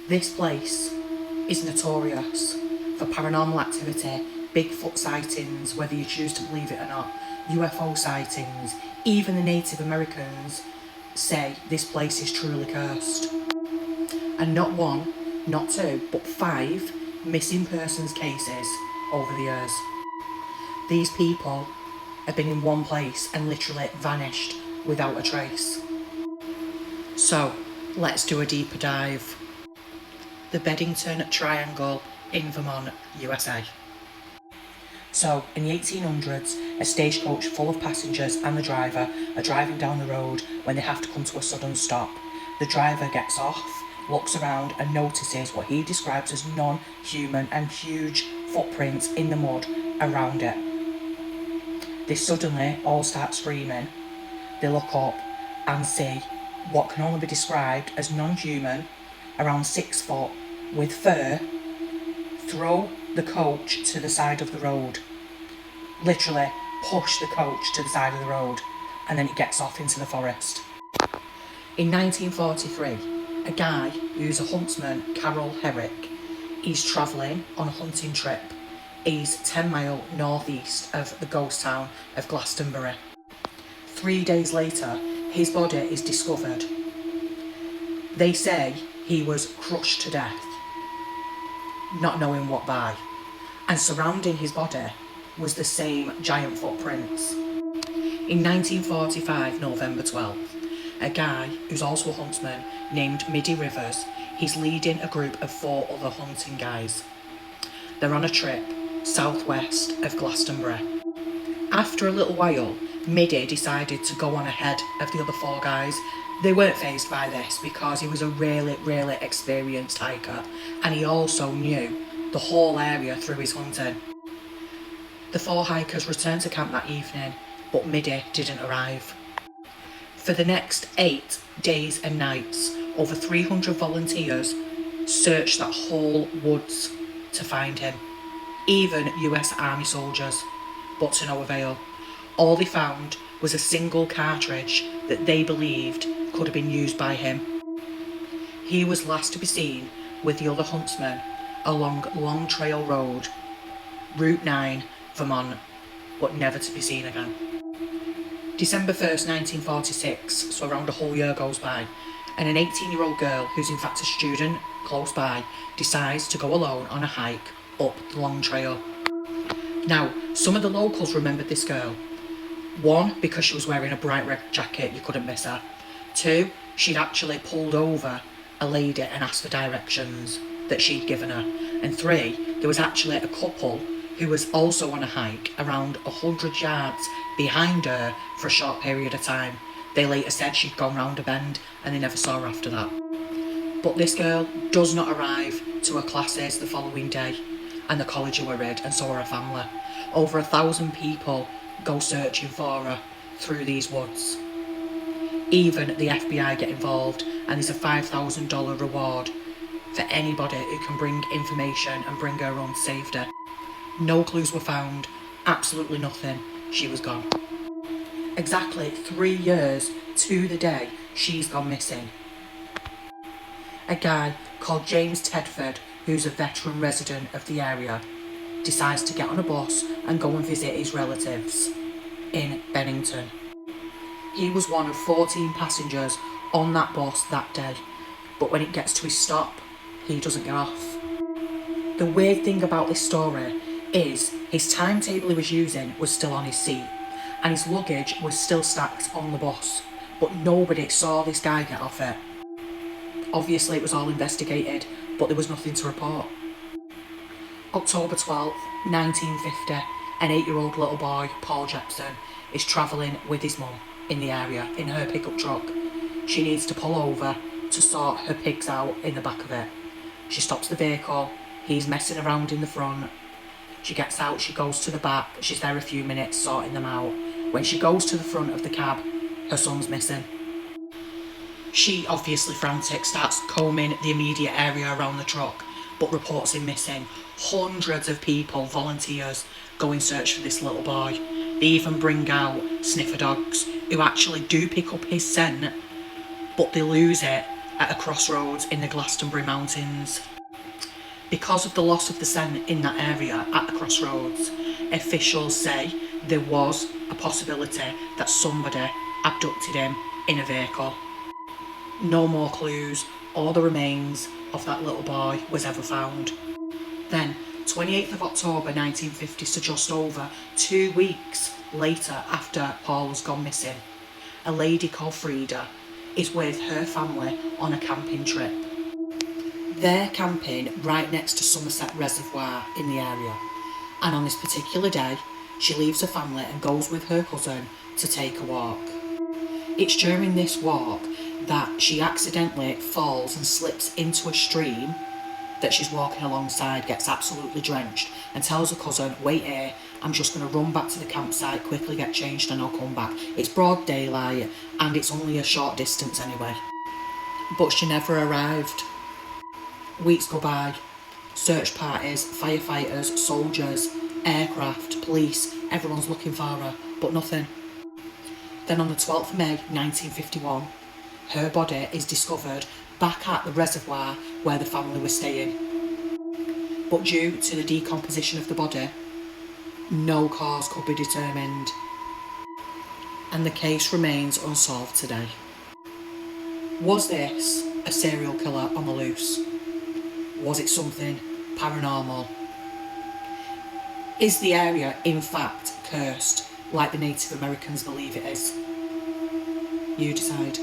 This place is notorious for paranormal activity, Bigfoot sightings, whether you choose to believe it or not, UFO sightings. Even the Native Americans say this place is truly cursed. And not one, not two, but 5 missing persons cases over the years. These people have been in one place and literally vanished without a trace. So, let's do a deeper dive. The Bennington Triangle in Vermont, USA. So, in the 1800s, a stagecoach full of passengers and the driver are driving down the road when they have to come to a sudden stop. The driver gets off, looks around and notices what he describes as non-human and huge footprints in the mud around it. They suddenly all start screaming. They look up and see what can only be described as non-human, around 6 foot, with fur, throw the coach to the side of the road. Literally push the coach to the side of the road, and then it gets off into the forest. In 1943, a guy who's a huntsman, Carol Herrick, he's travelling on a hunting trip. He's 10 miles northeast of the ghost town of Glastonbury. 3 days later, his body is discovered. They say he was crushed to death, not knowing what by, and surrounding his body was the same giant footprints. In 1945, November 12th, a guy who's also a huntsman named Middy Rivers, he's leading a group of 4 other hunting guys. They're on a trip southwest of Glastonbury. After a little while, Middy decided to go on ahead of the other 4 guys. They weren't fazed by this because he was a really experienced hiker, and he also knew the whole area through his hunting. The 4 hikers returned to camp that evening, but Middy didn't arrive. For the next 8 days and nights, over 300 volunteers searched that whole woods to find him, even US Army soldiers, but to no avail. All they found was a single cartridge that they believed could have been used by him. He was last to be seen with the other huntsmen along Long Trail Road, Route 9, Vermont, but never to be seen again. December 1st, 1946, so around a whole year goes by, and an 18-year-old girl, who's in fact a student close by, decides to go alone on a hike up the Long Trail. Now, some of the locals remembered this girl. 1, because she was wearing a bright red jacket, you couldn't miss her. 2, she'd actually pulled over a lady and asked for directions that she'd given her. And 3, there was actually a couple who was also on a hike around 100 yards behind her for a short period of time. They later said she'd gone round a bend and they never saw her after that. But this girl does not arrive to her classes the following day, and the college were rid, and so were her family. Over 1,000 people go searching for her through these woods. Even the FBI get involved, and there's a $5,000 reward for anybody who can bring information and bring her home to safety. No clues were found, absolutely nothing. She was gone. Exactly 3 years to the day she's gone missing. A guy called James Tedford, who's a veteran resident of the area, decides to get on a bus and go and visit his relatives in Bennington. He was one of 14 passengers on that bus that day, but when it gets to his stop, he doesn't get off. The weird thing about this story is his timetable he was using was still on his seat, and his luggage was still stacked on the bus, but nobody saw this guy get off it. Obviously it was all investigated, but there was nothing to report. October 12th, 1950, an 8-year-old little boy, Paul Jepson, is travelling with his mum in the area in her pickup truck. She needs to pull over to sort her pigs out in the back of it. She stops the vehicle, he's messing around in the front. She gets out, she goes to the back, she's there a few minutes sorting them out. When she goes to the front of the cab, her son's missing. She, obviously frantic, starts combing the immediate area around the truck, but reports him missing. Hundreds of people, volunteers, go in search for this little boy. They even bring out sniffer dogs, who actually do pick up his scent, but they lose it at a crossroads in the Glastonbury Mountains. Because of the loss of the scent in that area at the crossroads, officials say there was a possibility that somebody abducted him in a vehicle. No more clues or the remains of that little boy was ever found. Then, 28th of October 1950, so just over 2 weeks later after Paul has gone missing, a lady called Frida is with her family on a camping trip. They're camping right next to Somerset Reservoir in the area, and on this particular day, she leaves her family and goes with her cousin to take a walk. It's during this walk that she accidentally falls and slips into a stream that she's walking alongside, gets absolutely drenched, and tells her cousin, "Wait here, I'm just going to run back to the campsite, quickly get changed and I'll come back." It's broad daylight and it's only a short distance anyway. But she never arrived. Weeks go by. Search parties, firefighters, soldiers, aircraft, police, everyone's looking for her, but nothing. Then on the 12th of May 1951, her body is discovered back at the reservoir where the family was staying. But due to the decomposition of the body, no cause could be determined, and the case remains unsolved today. Was this a serial killer on the loose? Was it something paranormal? Is the area in fact cursed, like the Native Americans believe it is? You decide.